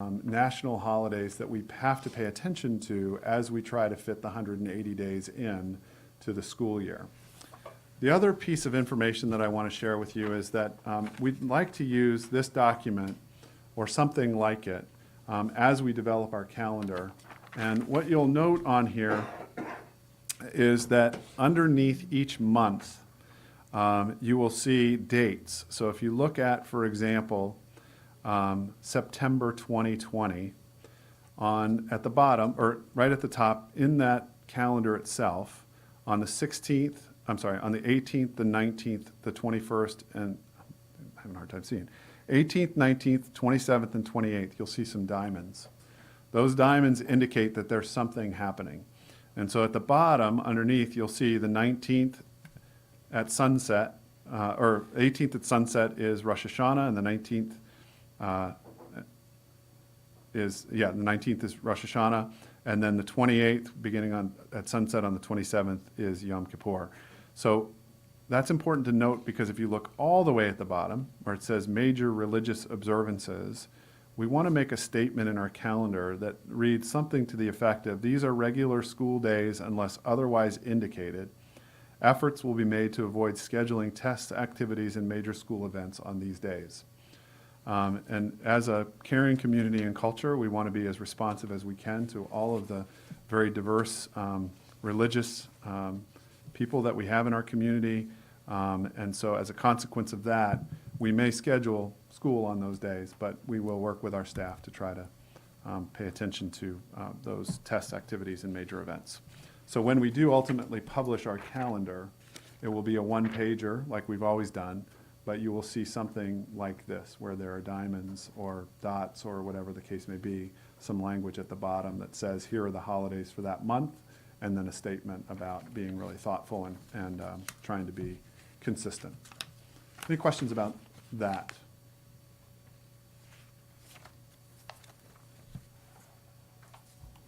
national holidays that we have to pay attention to as we try to fit the 180 days in to the school year. The other piece of information that I want to share with you is that we'd like to use this document or something like it as we develop our calendar. And what you'll note on here is that underneath each month, you will see dates. So if you look at, for example, September 2020, at the bottom, or right at the top, in that calendar itself, on the 16th, on the 18th, the 19th, the 21st, and I'm having a hard time seeing, 18th, 19th, 27th, and 28th, you'll see some diamonds. Those diamonds indicate that there's something happening. And so at the bottom, underneath, you'll see the 19th at sunset, or 18th at sunset is Rosh Hashanah, and the 19th the 19th is Rosh Hashanah, and then the 28th, beginning at sunset on the 27th, is Yom Kippur. So that's important to note, because if you look all the way at the bottom, where it says major religious observances, we want to make a statement in our calendar that reads something to the effect of, these are regular school days unless otherwise indicated. Efforts will be made to avoid scheduling tests, activities, and major school events on these days. And as a caring community and culture, we want to be as responsive as we can to all of the very diverse religious people that we have in our community. And so as a consequence of that, we may schedule school on those days, but we will work with our staff to try to pay attention to those test activities and major events. So when we do ultimately publish our calendar, it will be a one-pager like we've always done, but you will see something like this, where there are diamonds or dots or whatever the case may be, some language at the bottom that says, here are the holidays for that month, and then a statement about being really thoughtful and trying to be consistent. Any questions about that?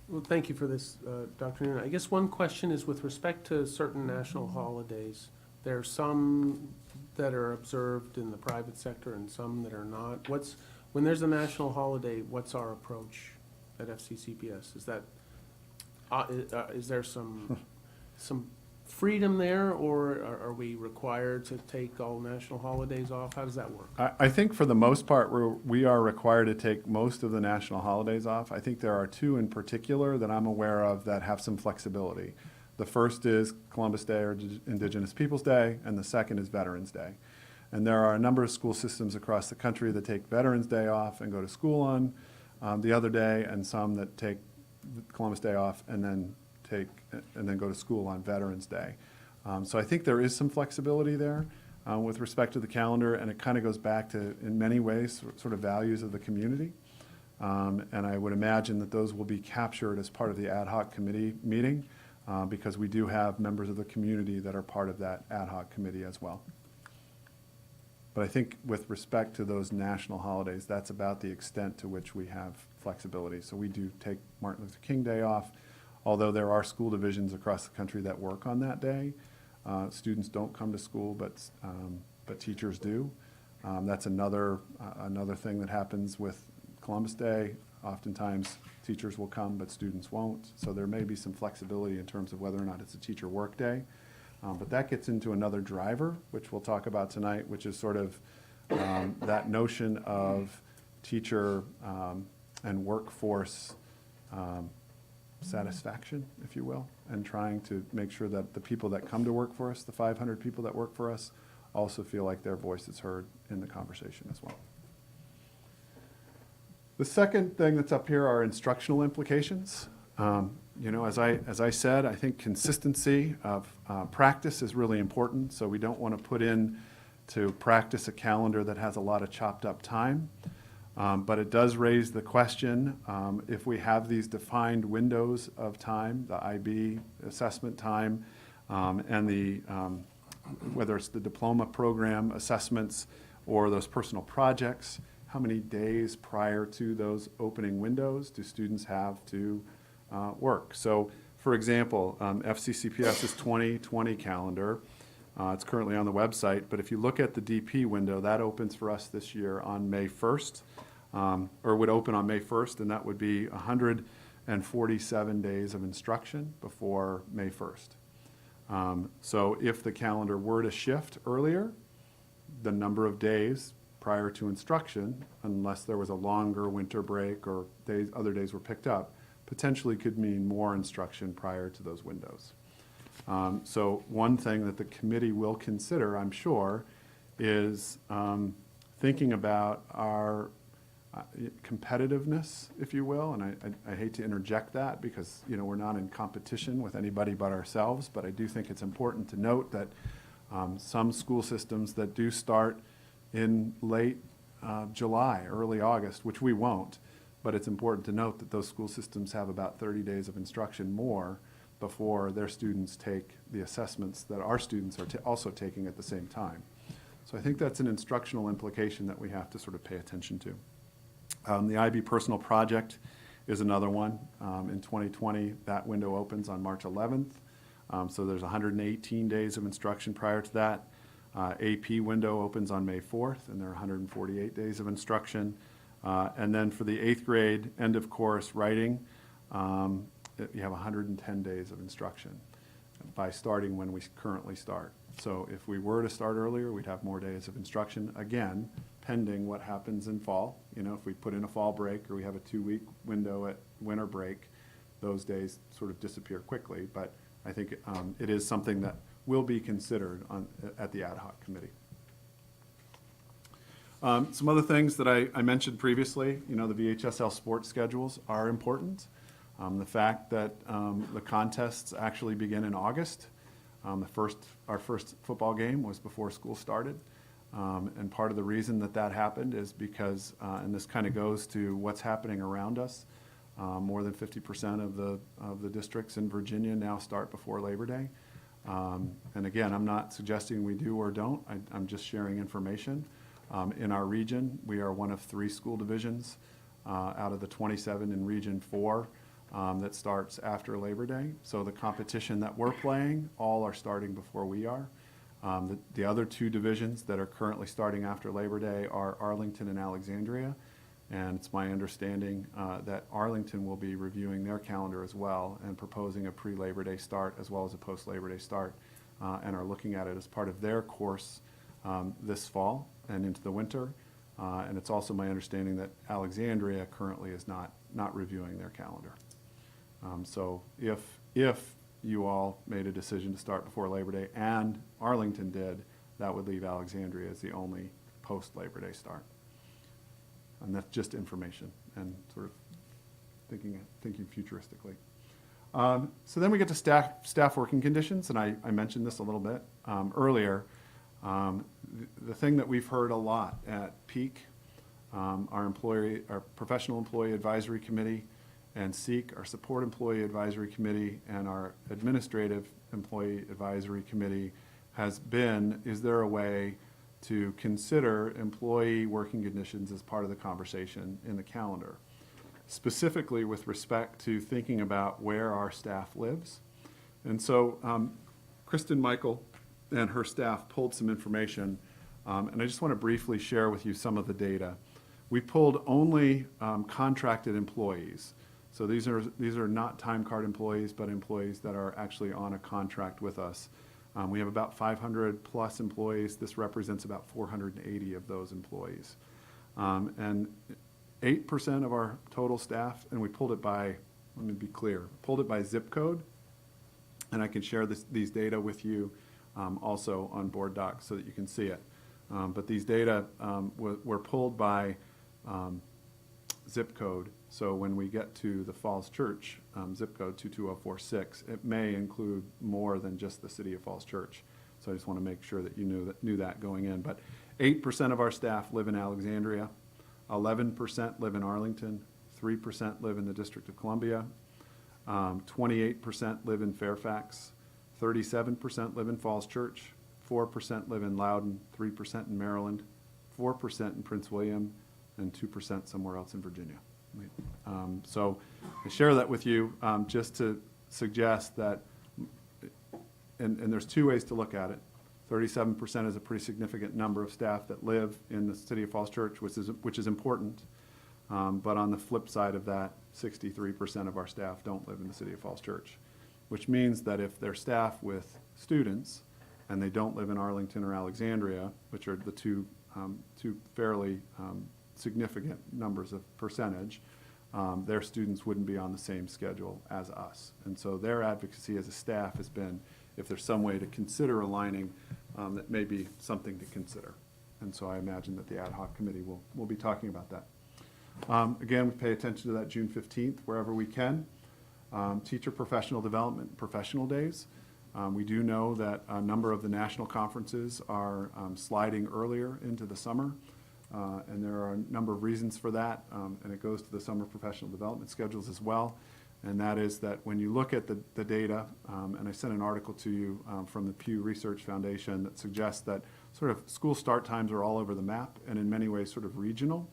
Well, thank you for this, Dr. Noonan. I guess one question is with respect to certain national holidays. There are some that are observed in the private sector and some that are not. When there's a national holiday, what's our approach at FCCPS? Is there some freedom there, or are we required to take all national holidays off? How does that work? I think for the most part, we are required to take most of the national holidays off. I think there are two in particular that I'm aware of that have some flexibility. The first is Columbus Day, or Indigenous Peoples Day, and the second is Veterans Day. And there are a number of school systems across the country that take Veterans Day off and go to school on the other day, and some that take Columbus Day off and then go to school on Veterans Day. So I think there is some flexibility there with respect to the calendar, and it kind of goes back to, in many ways, sort of values of the community. And I would imagine that those will be captured as part of the ad hoc committee meeting, because we do have members of the community that are part of that ad hoc committee as well. But I think with respect to those national holidays, that's about the extent to which we have flexibility. So we do take Martin Luther King Day off, although there are school divisions across the country that work on that day. Students don't come to school, but teachers do. That's another thing that happens with Columbus Day. Oftentimes teachers will come, but students won't. So there may be some flexibility in terms of whether or not it's a teacher work day. But that gets into another driver, which we'll talk about tonight, which is sort of that notion of teacher and workforce satisfaction, if you will, and trying to make sure that the people that come to work for us, the 500 people that work for us, also feel like their voice is heard in the conversation as well. The second thing that's up here are instructional implications. You know, as I said, I think consistency of practice is really important. So we don't want to put in to practice a calendar that has a lot of chopped up time. But it does raise the question, if we have these defined windows of time, the IB assessment time, and whether it's the diploma program assessments or those personal projects, how many days prior to those opening windows do students have to work? So, for example, FCCPS's 2020 calendar, it's currently on the website, but if you look at the DP window, that opens for us this year on May 1st. or would open on May 1st, and that would be 147 days of instruction before May 1st. So if the calendar were to shift earlier, the number of days prior to instruction, unless there was a longer winter break or other days were picked up, potentially could mean more instruction prior to those windows. So one thing that the committee will consider, I'm sure, is thinking about our competitiveness, if you will, and I hate to interject that because, we're not in competition with anybody but ourselves, but I do think it's important to note that some school systems that do start in late July, early August, which we won't, but it's important to note that those school systems have about 30 days of instruction more before their students take the assessments that our students are also taking at the same time. So I think that's an instructional implication that we have to sort of pay attention to. The IB Personal Project is another one. In 2020, that window opens on March 11th. So there's 118 days of instruction prior to that. AP window opens on May 4th, and there are 148 days of instruction. And then for the 8th grade, end of course writing, you have 110 days of instruction by starting when we currently start. So if we were to start earlier, we'd have more days of instruction, again, pending what happens in fall. If we put in a fall break or we have a 2-week window at winter break, those days sort of disappear quickly. But I think it is something that will be considered at the ad hoc committee. Some other things that I mentioned previously, the VHSL sports schedules are important. The fact that the contests actually begin in August. Our first football game was before school started. And part of the reason that happened is because, and this kind of goes to what's happening around us, more than 50% of the districts in Virginia now start before Labor Day. And again, I'm not suggesting we do or don't. I'm just sharing information. In our region, we are one of 3 school divisions out of the 27 in Region 4 that starts after Labor Day. So the competition that we're playing, all are starting before we are. The other 2 divisions that are currently starting after Labor Day are Arlington and Alexandria. And it's my understanding that Arlington will be reviewing their calendar as well and proposing a pre-Labor Day start as well as a post-Labor Day start, and are looking at it as part of their course this fall and into the winter. And it's also my understanding that Alexandria currently is not reviewing their calendar. So if you all made a decision to start before Labor Day and Arlington did, that would leave Alexandria as the only post-Labor Day start. And that's just information and sort of thinking futuristically. So then we get to staff working conditions, and I mentioned this a little bit earlier. The thing that we've heard a lot at PEAK, our Professional Employee Advisory Committee, and SEEK, our Support Employee Advisory Committee, and our Administrative Employee Advisory Committee, has been, is there a way to consider employee working conditions as part of the conversation in the calendar, specifically with respect to thinking about where our staff lives. And so Kristen Michael and her staff pulled some information, and I just want to briefly share with you some of the data. We pulled only contracted employees. So these are not time card employees, but employees that are actually on a contract with us. We have about 500 plus employees. This represents about 480 of those employees. And 8% of our total staff, and we pulled it by, let me be clear, pulled it by zip code. And I can share these data with you also on board docs so that you can see it. But these data were pulled by zip code. So when we get to the Falls Church zip code 22046, it may include more than just the city of Falls Church. So I just want to make sure that you knew that going in. But 8% of our staff live in Alexandria, 11% live in Arlington, 3% live in the District of Columbia, 28% live in Fairfax, 37% live in Falls Church, 4% live in Loudoun, 3% in Maryland, 4% in Prince William, and 2% somewhere else in Virginia. So I share that with you just to suggest that, and there's 2 ways to look at it. 37% is a pretty significant number of staff that live in the city of Falls Church, which is important. But on the flip side of that, 63% of our staff don't live in the city of Falls Church, which means that if they're staff with students and they don't live in Arlington or Alexandria, which are the two fairly significant numbers of percentage, their students wouldn't be on the same schedule as us. And so their advocacy as a staff has been, if there's some way to consider aligning, that may be something to consider. And so I imagine that the ad hoc committee will be talking about that. Again, we pay attention to that June 15th wherever we can. Teacher professional development, professional days. We do know that a number of the national conferences are sliding earlier into the summer, and there are a number of reasons for that, and it goes to the summer professional development schedules as well. And that is that when you look at the data, and I sent an article to you from the Pew Research Foundation that suggests that sort of school start times are all over the map and in many ways sort of regional.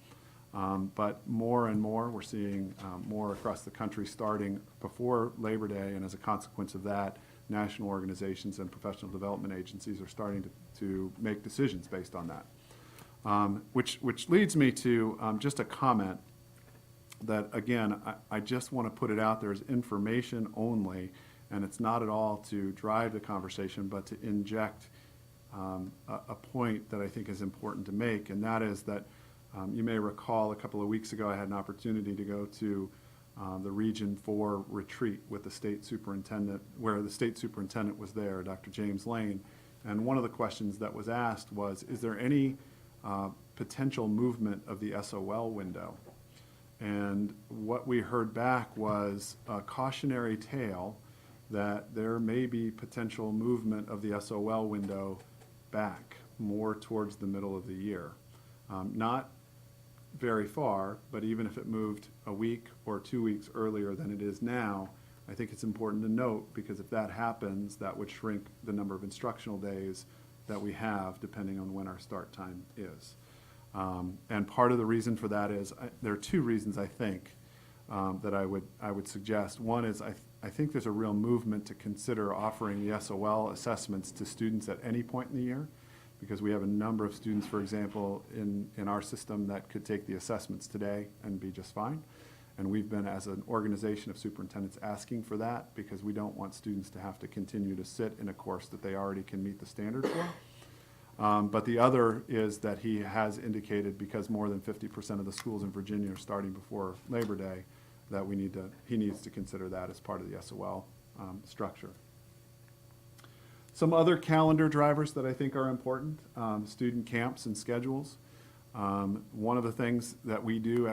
But more and more, we're seeing more across the country starting before Labor Day, and as a consequence of that, national organizations and professional development agencies are starting to make decisions based on that. Which leads me to just a comment that, again, I just want to put it out there as information only, and it's not at all to drive the conversation, but to inject a point that I think is important to make, and that is that you may recall a couple of weeks ago I had an opportunity to go to the Region 4 retreat with the state superintendent, where the state superintendent was there, Dr. James Lane, and one of the questions that was asked was, is there any potential movement of the SOL window? And what we heard back was a cautionary tale that there may be potential movement of the SOL window back more towards the middle of the year. Not very far, but even if it moved a week or 2 weeks earlier than it is now, I think it's important to note, because if that happens, that would shrink the number of instructional days that we have depending on when our start time is. And part of the reason for that is, there are two reasons I think that I would suggest. One is I think there's a real movement to consider offering the SOL assessments to students at any point in the year, because we have a number of students, for example, in our system that could take the assessments today and be just fine. And we've been, as an organization of superintendents, asking for that because we don't want students to have to continue to sit in a course that they already can meet the standard for. But the other is that he has indicated, because more than 50% of the schools in Virginia are starting before Labor Day, that he needs to consider that as part of the SOL structure. Some other calendar drivers that I think are important, student camps and schedules. One of the things that we do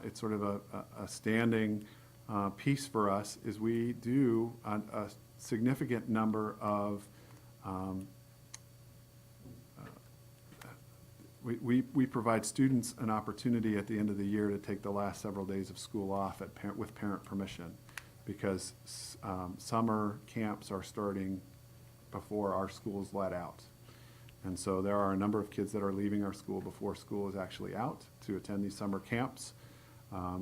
it's sort of a standing piece for us, is we do a significant number of we provide students an opportunity at the end of the year to take the last several days of school off with parent permission, because summer camps are starting before our schools let out. And so there are a number of kids that are leaving our school before school is actually out to attend these summer camps.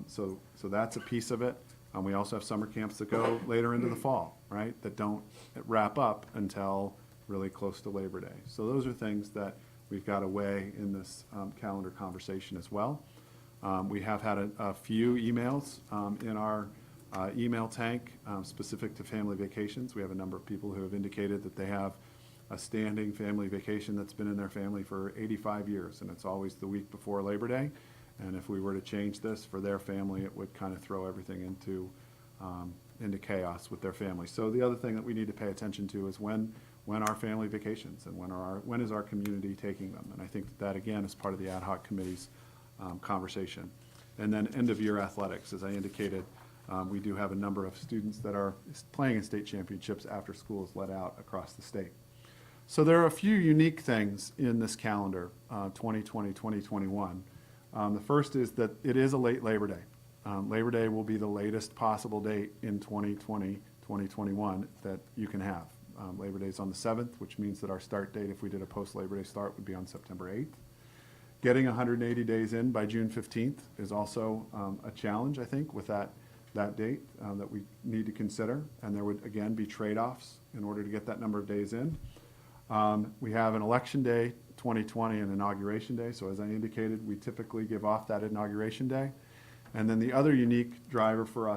So that's a piece of it. We also have summer camps that go later into the fall, right, that don't wrap up until really close to Labor Day. So those are things that we've got to weigh in this calendar conversation as well. We have had a few emails in our email tank specific to family vacations. We have a number of people who have indicated that they have a standing family vacation that's been in their family for 85 years, and it's always the week before Labor Day. And if we were to change this for their family, it would kind of throw everything into chaos with their family. So the other thing that we need to pay attention to is when are family vacations, and when is our community taking them? And I think that again is part of the ad hoc committee's conversation. And then end of year athletics, as I indicated, we do have a number of students that are playing in state championships after school is let out across the state. So there are a few unique things in this calendar, 2020, 2021. The first is that it is a late Labor Day. Labor Day will be the latest possible date in 2020, 2021 that you can have. Labor Day is on the 7th, which means that our start date, if we did a post-Labor Day start, would be on September 8th. Getting 180 days in by June 15th is also a challenge, I think, with that date that we need to consider. And there would, again, be trade-offs in order to get that number of days in. We have an election day, 2020, and inauguration day. So as I indicated, we typically give off that inauguration day. And then the other unique driver for us